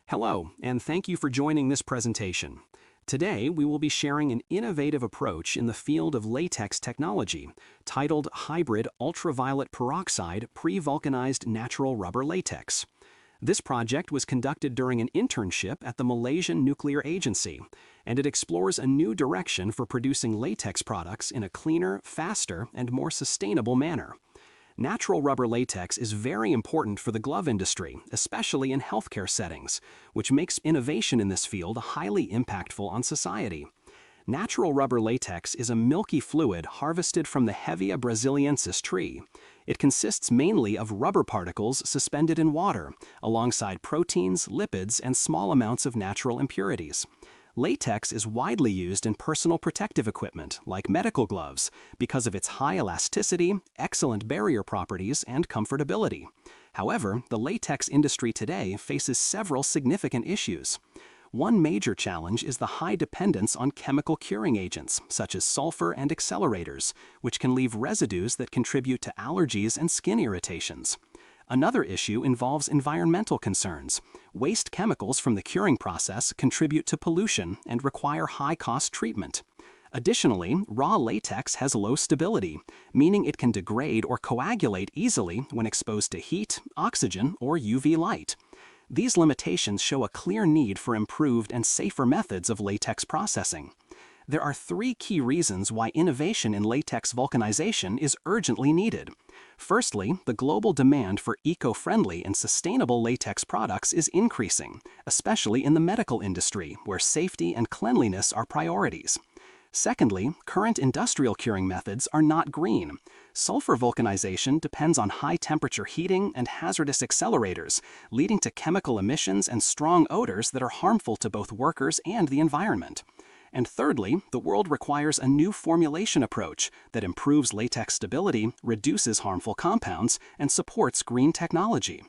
Hello, and thank you for joining this presentation. Today, we will be sharing an innovative approach in the field of latex technology, titled Hybrid Ultraviolet Peroxide Prevulcanized Natural Rubber Latex. This project was conducted during an internship at the Malaysian Nuclear Agency, and it explores a new direction for producing latex products in a cleaner, faster, and more sustainable manner. Natural rubber latex is very important for the glove industry, especially in healthcare settings, which makes innovation in this field highly impactful on society. Natural rubber latex is a milky fluid harvested from the Hevea brasiliensis tree. It consists mainly of rubber particles suspended in water, alongside proteins, lipids, and small amounts of natural impurities. Latex is widely used in personal protective equipment, like medical gloves, because of its high elasticity, excellent barrier properties, and comfortability. However, the latex industry today faces several significant issues. One major challenge is the high dependence on chemical curing agents, such as sulfur and accelerators, which can leave residues that contribute to allergies and skin irritations. Another issue involves environmental concerns. Waste chemicals from the curing process contribute to pollution and require high-cost treatment. Additionally, raw latex has low stability, meaning it can degrade or coagulate easily when exposed to heat, oxygen, or UV light. These limitations show a clear need for improved and safer methods of latex processing. There are three key reasons why innovation in latex vulcanization is urgently needed. Firstly, the global demand for eco-friendly and sustainable latex products is increasing, especially in the medical industry, where safety and cleanliness are priorities. Secondly, current industrial curing methods are not green. Sulfur vulcanization depends on high-temperature heating and hazardous accelerators, leading to chemical emissions and strong odors that are harmful to both workers and the environment. And thirdly, the world requires a new formulation approach that improves latex stability, reduces harmful compounds, and supports green technology.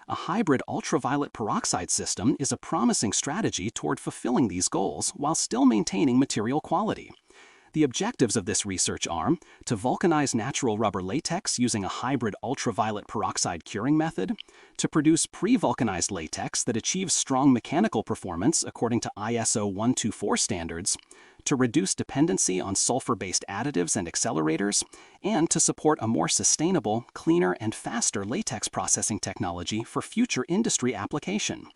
A hybrid ultraviolet peroxide system is a promising strategy toward fulfilling these goals while still maintaining material quality. The objectives of this research are to vulcanize natural rubber latex using a hybrid ultraviolet peroxide curing method, to produce pre-vulcanized latex that achieves strong mechanical performance according to ISO 124 standards, to reduce dependency on sulfur-based additives and accelerators, and to support a more sustainable, cleaner, and faster latex processing technology for future industry application.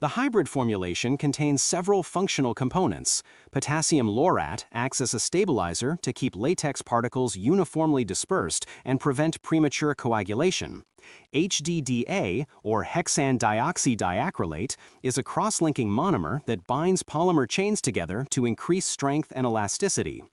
The hybrid formulation contains several functional components. Potassium laurate acts as a stabilizer to keep latex particles uniformly dispersed and prevent premature coagulation. HDDA, or hexane dioxydiacrylate, is a cross-linking monomer that binds polymer chains together to increase strength and elasticity.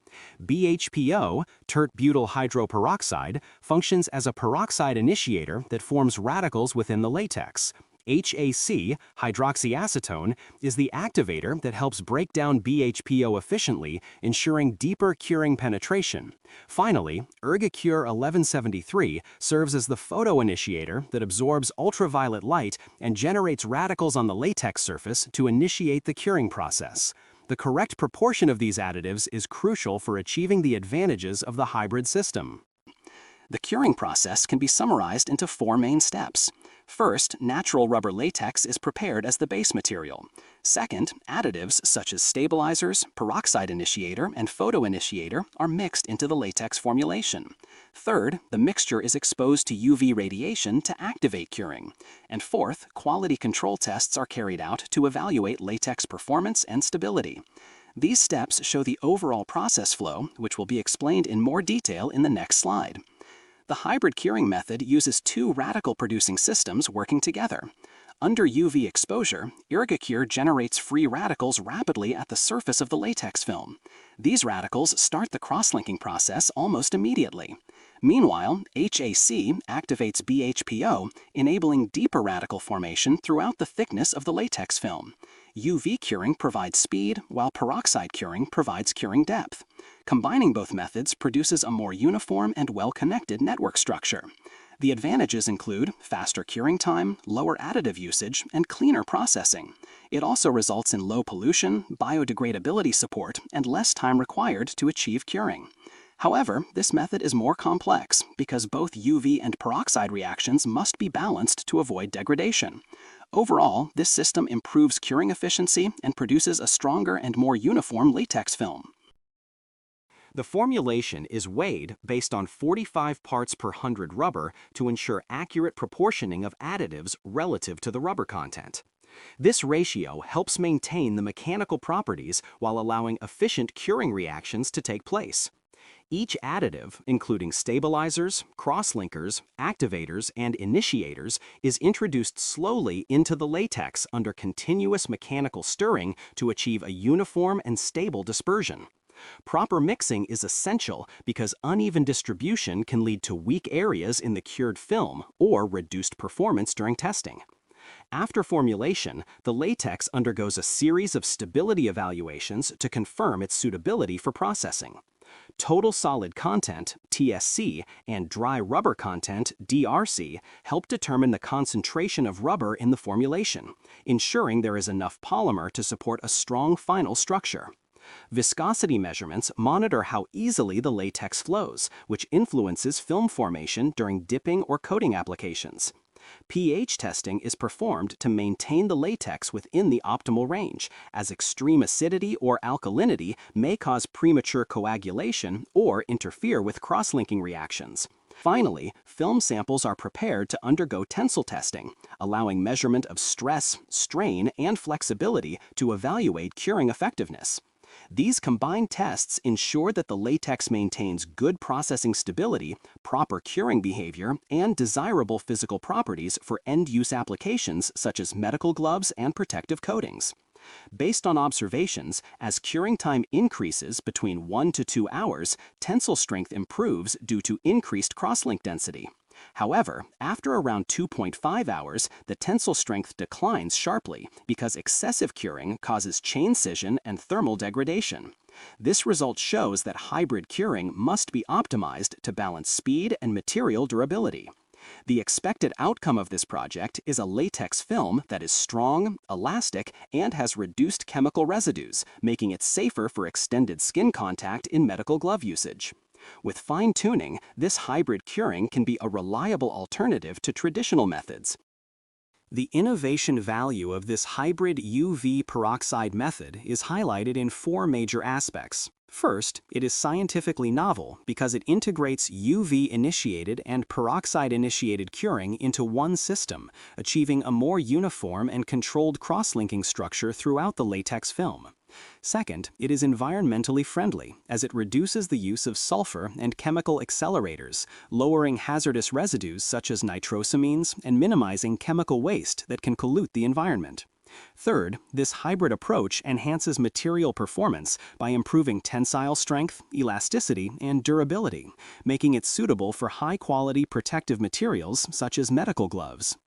BHPO, tert butyl hydroperoxide, functions as a peroxide initiator that forms radicals within the latex. HAC, hydroxyacetone, is the activator that helps break down BHPO efficiently, ensuring deeper curing penetration. Finally, ErgoCure 1173 serves as the photoinitiator that absorbs ultraviolet light and generates radicals on the latex surface to initiate the curing process. The correct proportion of these additives is crucial for achieving the advantages of the hybrid system. The curing process can be summarized into four main steps. First, natural rubber latex is prepared as the base material. Second, additives such as stabilizers, peroxide initiator, and photoinitiator are mixed into the latex formulation. Third, the mixture is exposed to UV radiation to activate curing. And fourth, quality control tests are carried out to evaluate latex performance and stability. These steps show the overall process flow, which will be explained in more detail in the next slide. The hybrid curing method uses two radical-producing systems working together. Under UV exposure, ErgoCure generates free radicals rapidly at the surface of the latex film. These radicals start the cross-linking process almost immediately. Meanwhile, HAC activates BHPO, enabling deeper radical formation throughout the thickness of the latex film. UV curing provides speed, while peroxide curing provides curing depth. Combining both methods produces a more uniform and well-connected network structure. The advantages include faster curing time, lower additive usage, and cleaner processing. It also results in low pollution, biodegradability support, and less time required to achieve curing. However, this method is more complex because both UV and peroxide reactions must be balanced to avoid degradation. Overall, this system improves curing efficiency and produces a stronger and more uniform latex film. The formulation is weighed based on 45 parts per 100 rubber to ensure accurate proportioning of additives relative to the rubber content. This ratio helps maintain the mechanical properties while allowing efficient curing reactions to take place. Each additive, including stabilizers, crosslinkers, activators, and initiators, is introduced slowly into the latex under continuous mechanical stirring to achieve a uniform and stable dispersion. Proper mixing is essential because uneven distribution can lead to weak areas in the cured film or reduced performance during testing. After formulation, the latex undergoes a series of stability evaluations to confirm its suitability for processing. Total solid content, TSC, and dry rubber content, DRC, help determine the concentration of rubber in the formulation, ensuring there is enough polymer to support a strong final structure. Viscosity measurements monitor how easily the latex flows, which influences film formation during dipping or coating applications. pH testing is performed to maintain the latex within the optimal range, as extreme acidity or alkalinity may cause premature coagulation or interfere with cross-linking reactions. Finally, film samples are prepared to undergo tensile testing, allowing measurement of stress, strain, and flexibility to evaluate curing effectiveness. These combined tests ensure that the latex maintains good processing stability, proper curing behavior, and desirable physical properties for end-use applications such as medical gloves and protective coatings. Based on observations, as curing time increases between 1 to 2 hours, tensile strength improves due to increased crosslink density. However, after around 2.5 hours, the tensile strength declines sharply because excessive curing causes chain scission and thermal degradation. This result shows that hybrid curing must be optimized to balance speed and material durability. The expected outcome of this project is a latex film that is strong, elastic, and has reduced chemical residues, making it safer for extended skin contact in medical glove usage. With fine-tuning, this hybrid curing can be a reliable alternative to traditional methods. The innovation value of this hybrid UV peroxide method is highlighted in 4 major aspects. First, it is scientifically novel because it integrates UV-initiated and peroxide-initiated curing into one system, achieving a more uniform and controlled cross-linking structure throughout the latex film. Second, it is environmentally friendly, as it reduces the use of sulfur and chemical accelerators, lowering hazardous residues such as nitrosamines and minimizing chemical waste that can pollute the environment. Third, this hybrid approach enhances material performance by improving tensile strength, elasticity, and durability, making it suitable for high-quality protective materials such as medical gloves.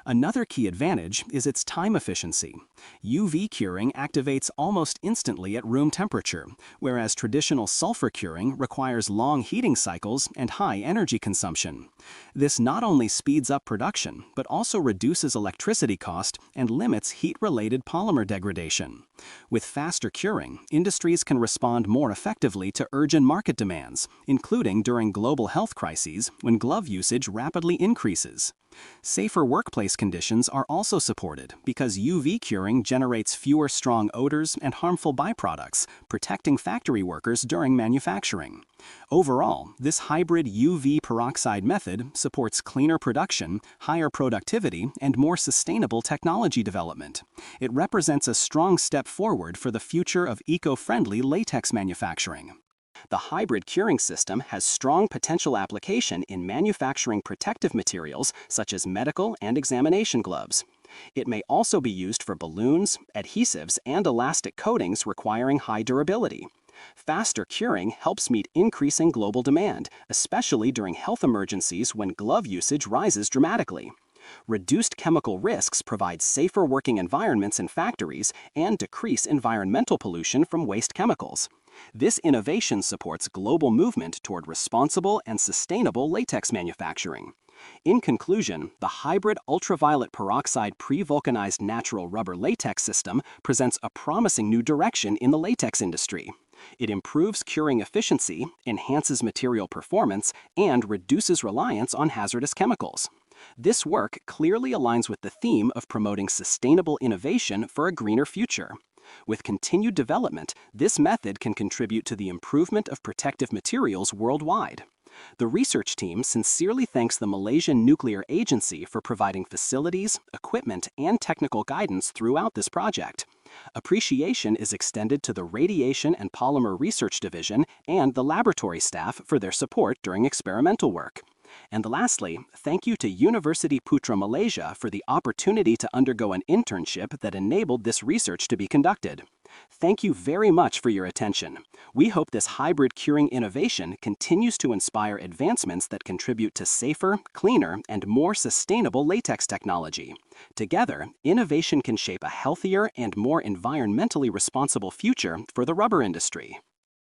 Another key advantage is its time efficiency. UV curing activates almost instantly at room temperature, whereas traditional sulfur curing requires long heating cycles and high energy consumption. This not only speeds up production, but also reduces electricity cost and limits heat-related polymer degradation. With faster curing, industries can respond more effectively to urgent market demands, including during global health crises when glove usage rapidly increases. Safer workplace conditions are also supported because UV curing generates fewer strong odors and harmful byproducts, protecting factory workers during manufacturing. Overall, this hybrid UV peroxide method supports cleaner production, higher productivity, and more sustainable technology development. It represents a strong step forward for the future of eco-friendly latex manufacturing. The hybrid curing system has strong potential application in manufacturing protective materials such as medical and examination gloves. It may also be used for balloons, adhesives, and elastic coatings requiring high durability. Faster curing helps meet increasing global demand, especially during health emergencies when glove usage rises dramatically. Reduced chemical risks provide safer working environments in factories and decrease environmental pollution from waste chemicals. This innovation supports global movement toward responsible and sustainable latex manufacturing. In conclusion, the hybrid ultraviolet peroxide pre-vulcanized natural rubber latex system presents a promising new direction in the latex industry. It improves curing efficiency, enhances material performance, and reduces reliance on hazardous chemicals. This work clearly aligns with the theme of promoting sustainable innovation for a greener future. With continued development, this method can contribute to the improvement of protective materials worldwide. The research team sincerely thanks the Malaysian Nuclear Agency for providing facilities, equipment, and technical guidance throughout this project. Appreciation is extended to the Radiation and Polymer Research Division and the laboratory staff for their support during experimental work. And lastly, thank you to University Putra Malaysia for the opportunity to undergo an internship that enabled this research to be conducted. Thank you very much for your attention. We hope this hybrid curing innovation continues to inspire advancements that contribute to safer, cleaner, and more sustainable latex technology. Together, innovation can shape a healthier and more environmentally responsible future for the rubber industry.